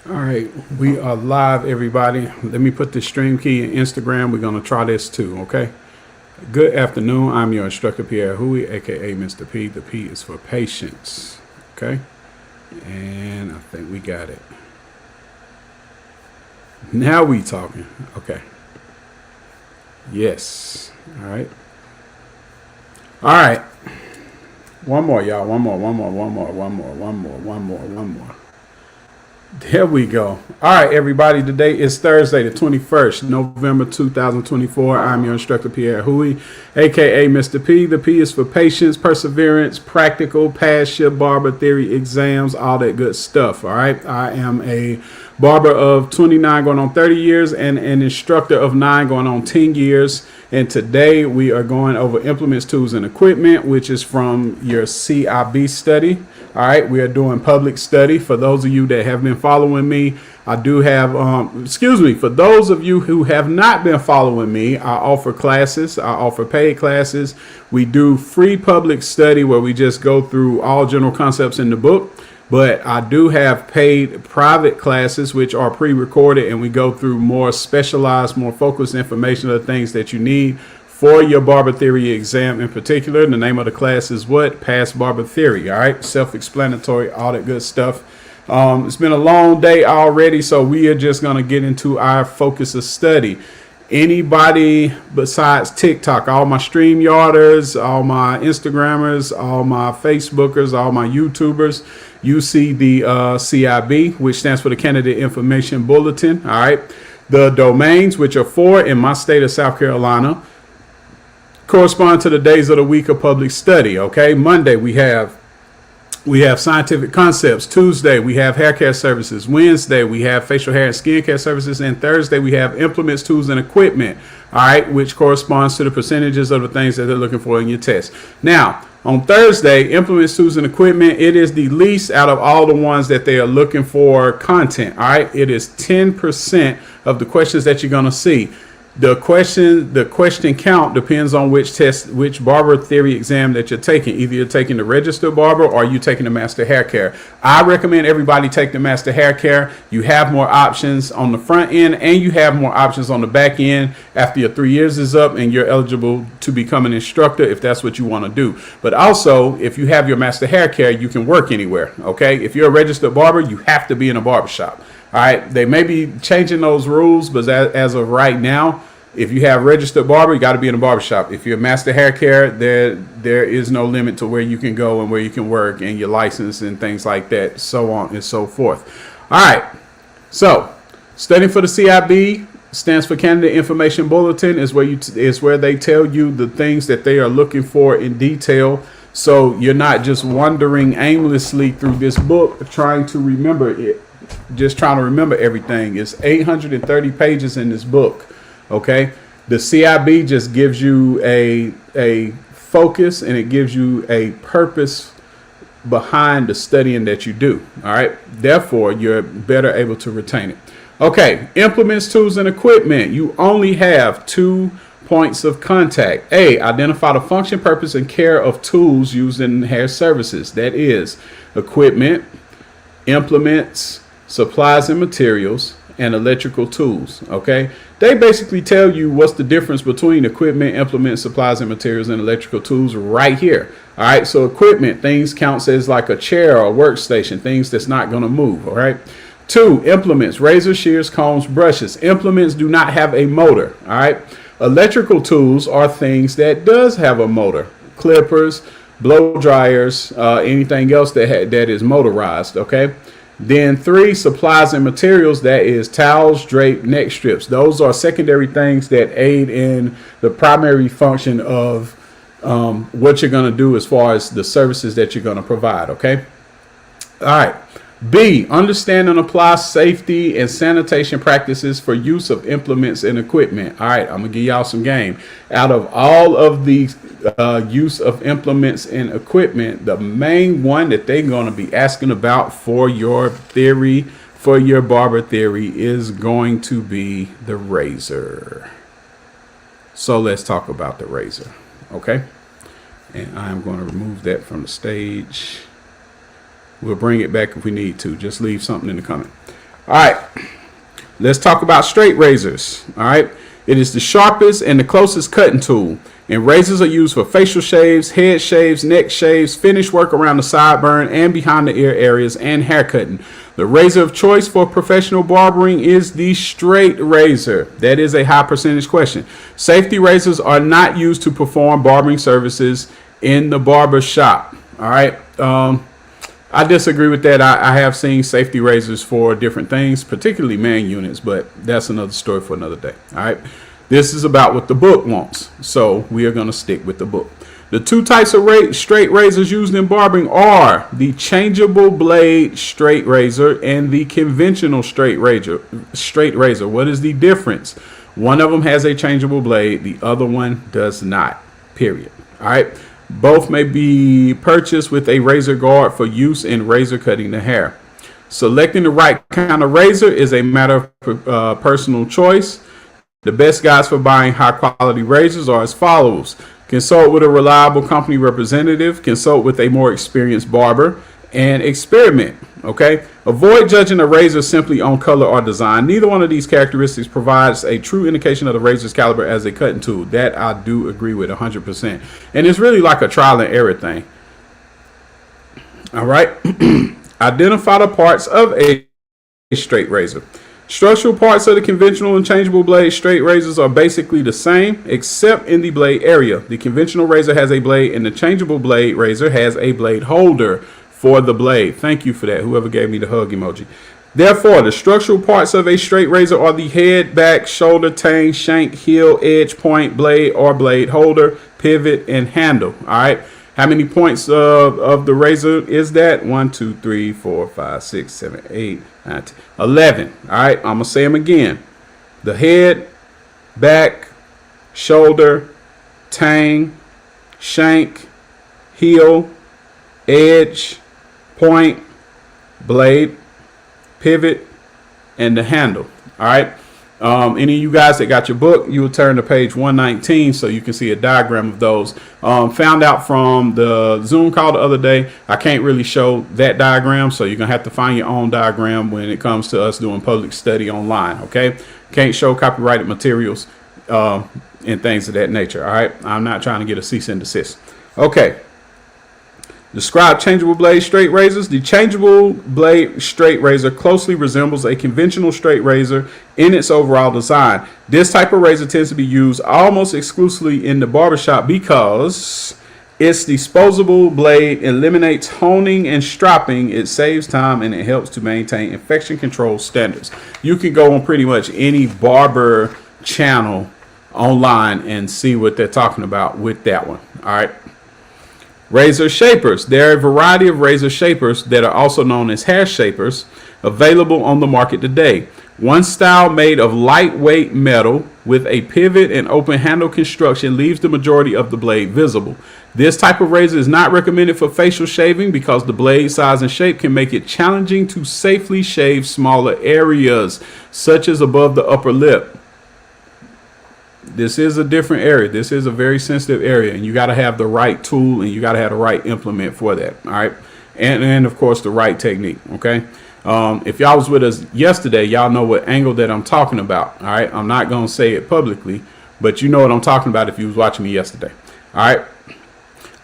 All right, we are live, everybody. Let me put the stream key in Instagram. We're going to try this too, okay? Good afternoon. I'm your instructor, Pierre Huey, aka Mr. P. The P is for patience, okay? And I think we got it. Now we talking, okay? Yes. All right. All right. One more, y'all. One more. There we go. All right, everybody. Today is Thursday, the 21st, November 2024. I'm your instructor, Pierre Huey, aka Mr. P. The P is for patience, perseverance, practical, pass your barber theory exams, all that good stuff. All right. I am a barber of 29 going on 30 years and an instructor of 9 going on 10 years. And today we are going over implements, tools, and equipment, which is from your CIB study. All right, we are doing public study. For those of you that have been following me, I do have, for those of you who have not been following me, I offer classes. I offer paid classes. We do free public study where we just go through all general concepts in the book. But I do have paid private classes, which are pre-recorded, and we go through more specialized, more focused information of the things that you need for your Barber Theory exam in particular. The name of the class is what? Pass Barber Theory. All right. Self-explanatory, all that good stuff. It's been a long day already, so we are just going to get into our focus of study. Anybody besides TikTok, all my StreamYarders, all my Instagrammers, all my Facebookers, all my YouTubers, you see the CIB, which stands for the Candidate Information Bulletin. All right. The domains, which are 4 in my state of South Carolina, correspond to the days of the week of public study. Okay. Monday, we have scientific concepts. Tuesday, we have hair care services. Wednesday, we have facial hair and skin care services. And Thursday, we have implements, tools, and equipment. All right, which corresponds to the percentages of the things that they're looking for in your test. Now, on Thursday, implements, tools, and equipment, it is the least out of all the ones that they are looking for content. All right, it is 10% of the questions that you're going to see. The question count depends on which barber theory exam that you're taking. Either you're taking the registered barber or you're taking the master hair care. I recommend everybody take the master hair care. You have more options on the front end and you have more options on the back end after your 3 years is up and you're eligible to become an instructor if that's what you want to do. But also, if you have your master hair care, you can work anywhere. Okay. If you're a registered barber, you have to be in a barber shop. All right, they may be changing those rules, but as of right now, if you have registered barber, you got to be in a barbershop. If you're master hair care, there is no limit to where you can go and where you can work and your license and things like that, so on and so forth. All right, so studying for the CIB stands for Candidate Information Bulletin is where they tell you the things that they are looking for in detail. So you're not just wandering aimlessly through this book trying to remember it. Just trying to remember everything. It's 830 pages in this book. Okay. The CIB just gives you a focus and it gives you a purpose behind the studying that you do. All right. Therefore, you're better able to retain it. Okay. Implements, tools, and equipment. You only have 2 points of contact. A, identify the function, purpose, and care of tools used in hair services. That is equipment, implements, supplies and materials, and electrical tools. Okay, they basically tell you what's the difference between equipment, implements, supplies and materials, and electrical tools right here. All right, so equipment, things counts as like a chair or a workstation, things that's not going to move. All right. 2, implements, razors, shears, combs, brushes. Implements do not have a motor. All right. Electrical tools are things that does have a motor, clippers, blow dryers, anything else that is motorized. Okay. Then 3, supplies and materials. That is towels, drape, neck strips. Those are secondary things that aid in the primary function of what you're going to do as far as the services that you're going to provide. Okay. All right. B, understand and apply safety and sanitation practices for use of implements and equipment. All right, I'm going to give y'all some game. Out of all of the use of implements and equipment, the main one that they're going to be asking about for your theory, for your barber theory, is going to be the razor. So let's talk about the razor. Okay. And I'm going to remove that from the stage. We'll bring it back if we need to. Just leave something in the comment. All right, let's talk about straight razors. All right, it is the sharpest and the closest cutting tool. And razors are used for facial shaves, head shaves, neck shaves, finish work around the sideburn and behind the ear areas, and hair cutting. The razor of choice for professional barbering is the straight razor. That is a high percentage question. Safety razors are not used to perform barbering services in the barber shop. All right. I disagree with that. I have seen safety razors for different things, particularly man units, but that's another story for another day. All right. This is about what the book wants, so we are going to stick with the book. The two types of straight razors used in barbering are the changeable blade straight razor and the conventional straight razor. What is the difference? One of them has a changeable blade, the other one does not, period. All right. Both may be purchased with a razor guard for use in razor cutting the hair. Selecting the right kind of razor is a matter of personal choice. The best guides for buying high quality razors are as follows. Consult with a reliable company representative, consult with a more experienced barber, and experiment. Okay. Avoid judging a razor simply on color or design. Neither one of these characteristics provides a true indication of the razor's caliber as a cutting tool. That I do agree with 100%. And it's really like a trial and error thing. All right. Identify the parts of a straight razor. Structural parts of the conventional and changeable blade straight razors are basically the same, except in the blade area. The conventional razor has a blade and the changeable blade razor has a blade holder for the blade. Thank you for that, whoever gave me the hug emoji. Therefore, the structural parts of a straight razor are the head, back, shoulder, tang, shank, heel, edge, point, blade or blade holder, pivot, and handle. All right. How many points of the razor is that? 1, 2, 3, 4, 5, 6, 7, 8, 9, 10, 11. All right, I'm going to say them again. The head, back, shoulder, tang, shank, heel, edge, point, blade, pivot, and the handle. All right. Any of you guys that got your book, you will turn to page 119 so you can see a diagram of those. Found out from the Zoom call the other day, I can't really show that diagram, so you're going to have to find your own diagram when it comes to us doing public study online, okay? Can't show copyrighted materials and things of that nature, all right? I'm not trying to get a cease and desist. Okay. Describe changeable blade straight razors. The changeable blade straight razor closely resembles a conventional straight razor in its overall design. This type of razor tends to be used almost exclusively in the barbershop because its disposable blade eliminates honing and stropping. It saves time and it helps to maintain infection control standards. You can go on pretty much any barber channel online and see what they're talking about with that one. All right. Razor shapers. There are a variety of razor shapers that are also known as hair shapers available on the market today. One style made of lightweight metal with a pivot and open handle construction leaves the majority of the blade visible. This type of razor is not recommended for facial shaving because the blade size and shape can make it challenging to safely shave smaller areas, such as above the upper lip. This is a different area. This is a very sensitive area, and you got to have the right tool and you got to have the right implement for that. All right. And of course, the right technique. OK, if y'all was with us yesterday, y'all know what angle that I'm talking about. All right. I'm not going to say it publicly, but you know what I'm talking about if you was watching me yesterday. All right.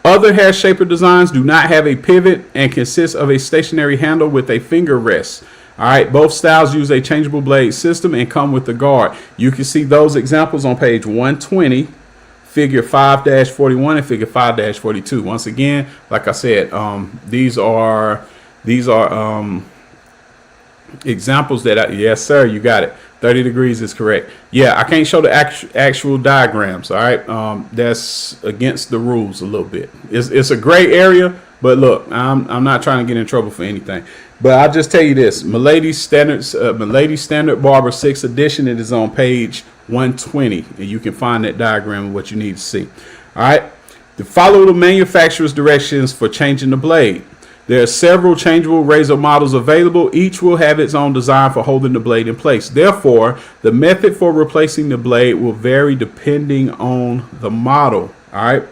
Other hair shaper designs do not have a pivot and consist of a stationary handle with a finger rest. All right, both styles use a changeable blade system and come with the guard. You can see those examples on page 120, figure 5-41 and figure 5-42. Once again, like I said, these are examples that yes, sir, you got it. 30 degrees is correct. Yeah, I can't show the actual diagrams. All right, that's against the rules a little bit. It's a gray area, but look, I'm not trying to get in trouble for anything. But I'll just tell you this: Milady Standard Barber 6th edition. It is on page 120, and you can find that diagram of what you need to see. All right, to follow the manufacturer's directions for changing the blade. There are several changeable razor models available. Each will have its own design for holding the blade in place. Therefore, the method for replacing the blade will vary depending on the model. All right.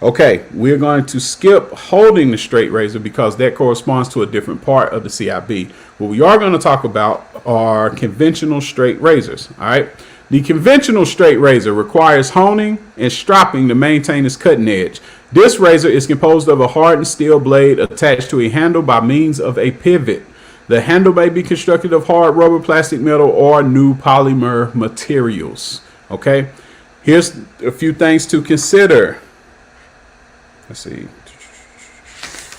Okay, we're going to skip holding the straight razor because that corresponds to a different part of the CIB. What we are going to talk about are conventional straight razors. All right. The conventional straight razor requires honing and stropping to maintain its cutting edge. This razor is composed of a hardened steel blade attached to a handle by means of a pivot. The handle may be constructed of hard rubber, plastic, metal, or new polymer materials. Okay. Here's a few things to consider. Let's see.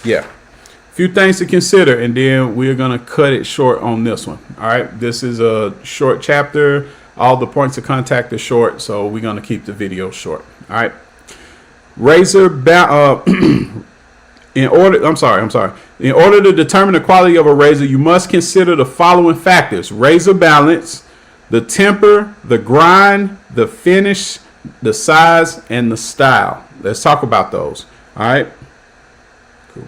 Yeah. A few things to consider, and then we're going to cut it short on this one. All right. This is a short chapter. All the points of contact are short, so we're going to keep the video short. All right. Razor in order to determine the quality of a razor, you must consider the following factors: razor balance, the temper, the grind, the finish, the size, and the style. Let's talk about those. All right. Cool.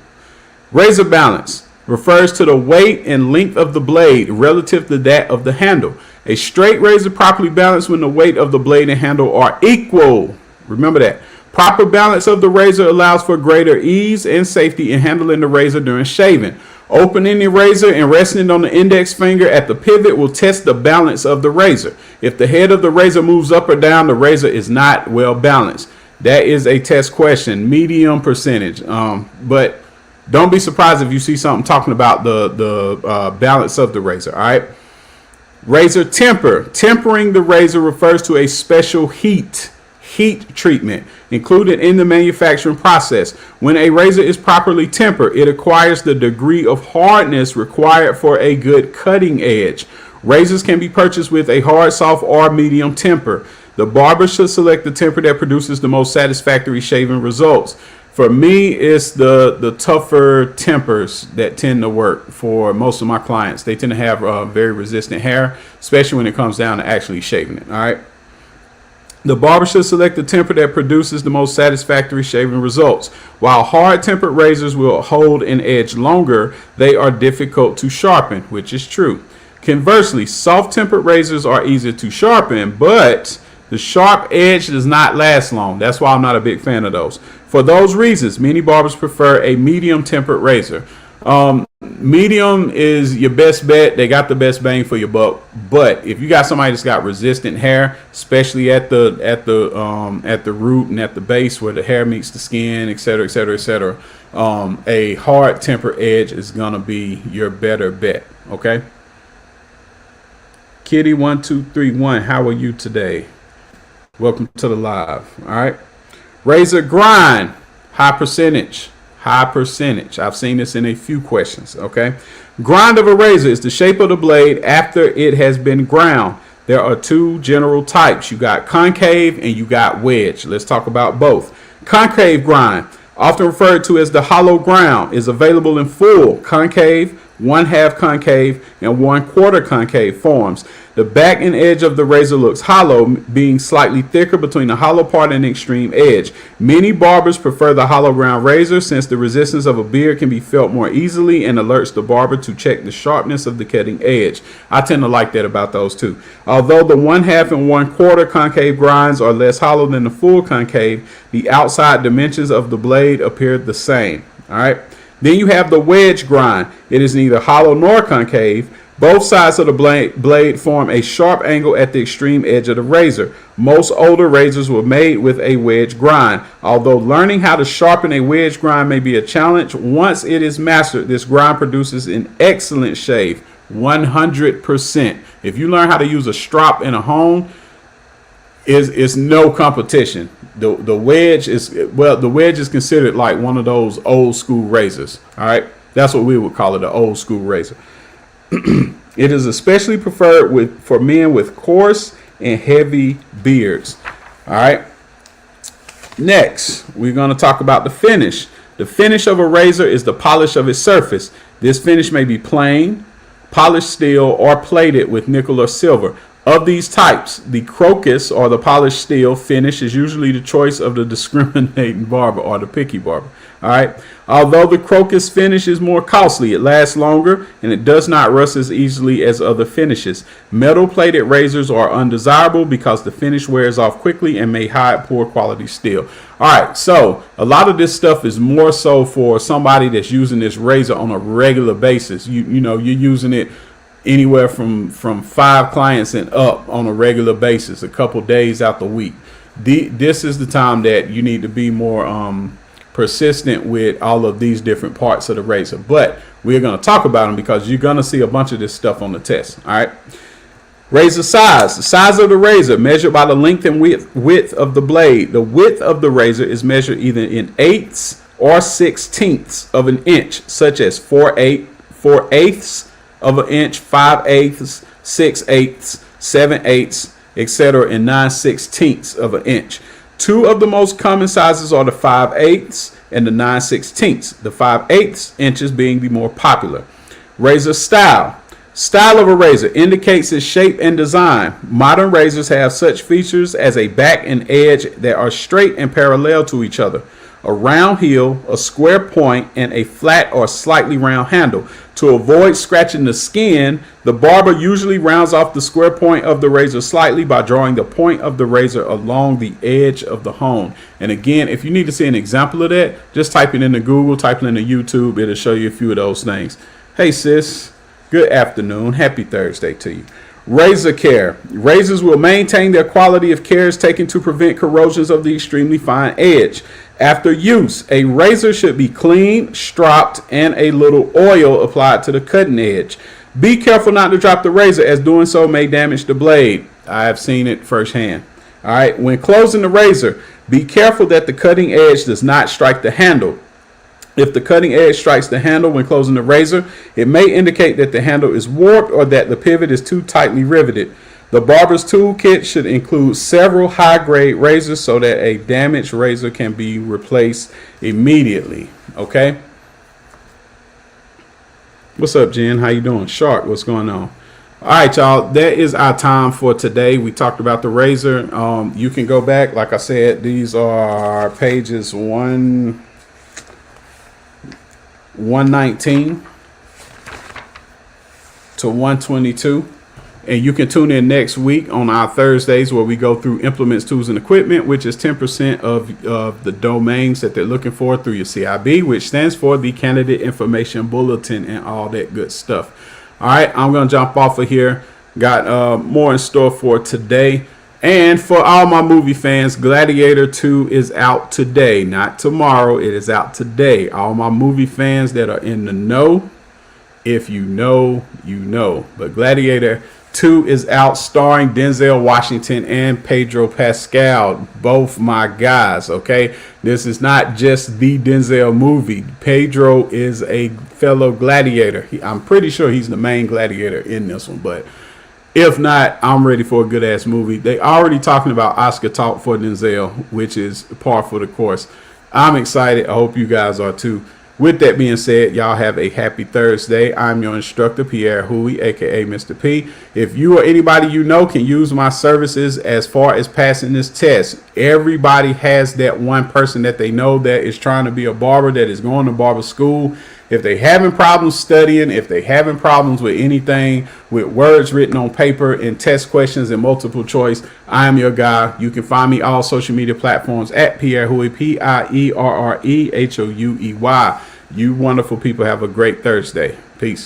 Razor balance refers to the weight and length of the blade relative to that of the handle. A straight razor properly balanced when the weight of the blade and handle are equal. Remember that. Proper balance of the razor allows for greater ease and safety in handling the razor during shaving. Opening the razor and resting on the index finger at the pivot will test the balance of the razor. If the head of the razor moves up or down, the razor is not well balanced. That is a test question, medium percentage. But don't be surprised if you see something talking about the balance of the razor. All right. Razor temper. Tempering the razor refers to a special heat treatment included in the manufacturing process. When a razor is properly tempered, it acquires the degree of hardness required for a good cutting edge. Razors can be purchased with a hard, soft, or medium temper. The barber should select the temper that produces the most satisfactory shaving results. For me, it's the tougher tempers that tend to work for most of my clients. They tend to have very resistant hair, especially when it comes down to actually shaving it. All right. The barber should select the temper that produces the most satisfactory shaving results. While hard-tempered razors will hold an edge longer, they are difficult to sharpen, which is true. Conversely, soft-tempered razors are easier to sharpen, but the sharp edge does not last long. That's why I'm not a big fan of those. For those reasons, many barbers prefer a medium-tempered razor. Medium is your best bet. They got the best bang for your buck. But if you got somebody that's got resistant hair, especially at the root and at the base where the hair meets the skin, etc., etc., etc., a hard temper edge is gonna be your better bet. Okay. Kitty1231, how are you today? Welcome to the live. All right. Razor grind, high percentage. High percentage. I've seen this in a few questions. Okay. Grind of a razor is the shape of the blade after it has been ground. There are two general types. You got concave and you got wedge. Let's talk about both. Concave grind, often referred to as the hollow ground, is available in full concave, 1/2 concave, and 1/4 concave forms. The back and edge of the razor looks hollow, being slightly thicker between the hollow part and the extreme edge. Many barbers prefer the hollow ground razor since the resistance of a beard can be felt more easily and alerts the barber to check the sharpness of the cutting edge. I tend to like that about those two. Although the 1/2 and 1/4 concave grinds are less hollow than the full concave, the outside dimensions of the blade appear the same. All right. Then you have the wedge grind. It is neither hollow nor concave. Both sides of the blade form a sharp angle at the extreme edge of the razor. Most older razors were made with a wedge grind. Although learning how to sharpen a wedge grind may be a challenge, once it is mastered, this grind produces an excellent shave, 100%. If you learn how to use a strop in a hone, it's no competition. The wedge is considered like one of those old school razors. All right, that's what we would call it, an old school razor. It is especially preferred for men with coarse and heavy beards. All right. Next, we're going to talk about the finish. The finish of a razor is the polish of its surface. This finish may be plain, polished steel, or plated with nickel or silver. Of these types, the crocus or the polished steel finish is usually the choice of the discriminating barber or the picky barber. All right. Although the crocus finish is more costly, it lasts longer and it does not rust as easily as other finishes. Metal plated razors are undesirable because the finish wears off quickly and may hide poor quality steel. All right. So a lot of this stuff is more so for somebody that's using this razor on a regular basis. You know, you're using it anywhere from 5 clients and up on a regular basis, a couple days out the week. This is the time that you need to be more persistent with all of these different parts of the razor. But we're going to talk about them because you're going to see a bunch of this stuff on the test. All right. Razor size. The size of the razor measured by the length and width of the blade. The width of the razor is measured either in eighths or 1/16 of an inch, such as 4/8 of an inch, 5/8, 6/8, 7/8, etc., and 9/16 of an inch. Two of the most common sizes are the 5/8 and the 9/16. The 5/8 inches being the more popular. Razor style. Style of a razor indicates its shape and design. Modern razors have such features as a back and edge that are straight and parallel to each other, a round heel, a square point, and a flat or slightly round handle. To avoid scratching the skin, the barber usually rounds off the square point of the razor slightly by drawing the point of the razor along the edge of the hone. And again, if you need to see an example of that, just type it into Google, type it into YouTube. It'll show you a few of those things. Hey, sis. Good afternoon. Happy Thursday to you. Razor care. Razors will maintain their quality if care is taken to prevent corrosions of the extremely fine edge. After use, a razor should be cleaned, stropped, and a little oil applied to the cutting edge. Be careful not to drop the razor, as doing so may damage the blade. I have seen it firsthand. All right. When closing the razor, be careful that the cutting edge does not strike the handle. If the cutting edge strikes the handle when closing the razor, it may indicate that the handle is warped or that the pivot is too tightly riveted. The barber's toolkit should include several high-grade razors so that a damaged razor can be replaced immediately. Okay? What's up, Jen? How you doing? Shark, what's going on? All right, y'all. That is our time for today. We talked about the razor. You can go back. Like I said, these are pages 119 to 122, and you can tune in next week on our Thursdays where we go through implements, tools, and equipment, which is 10% of the domains that they're looking for through your CIB, which stands for the Candidate Information Bulletin and all that good stuff. All right, I'm gonna jump off of here. Got more in store for today. And for all my movie fans, Gladiator 2 is out today, not tomorrow. It is out today. All my movie fans that are in the know, if you know, you know. But Gladiator 2 is out, starring Denzel Washington and Pedro Pascal, both my guys, okay? This is not just the Denzel movie. Pedro is a fellow gladiator. I'm pretty sure he's the main gladiator in this one, but if not, I'm ready for a good-ass movie. They already talking about Oscar talk for Denzel, which is par for the course. I'm excited. I hope you guys are too. With that being said, y'all have a happy Thursday. I'm your instructor, Pierre Huey, a.k.a. Mr. P. If you or anybody you know can use my services as far as passing this test, everybody has that one person that they know that is trying to be a barber, that is going to barber school. If they having problems studying, if they having problems with anything, with words written on paper and test questions and multiple choice, I am your guy. You can find me all social media platforms at Pierre Huey, Pierrehouey. You wonderful people have a great Thursday. Peace.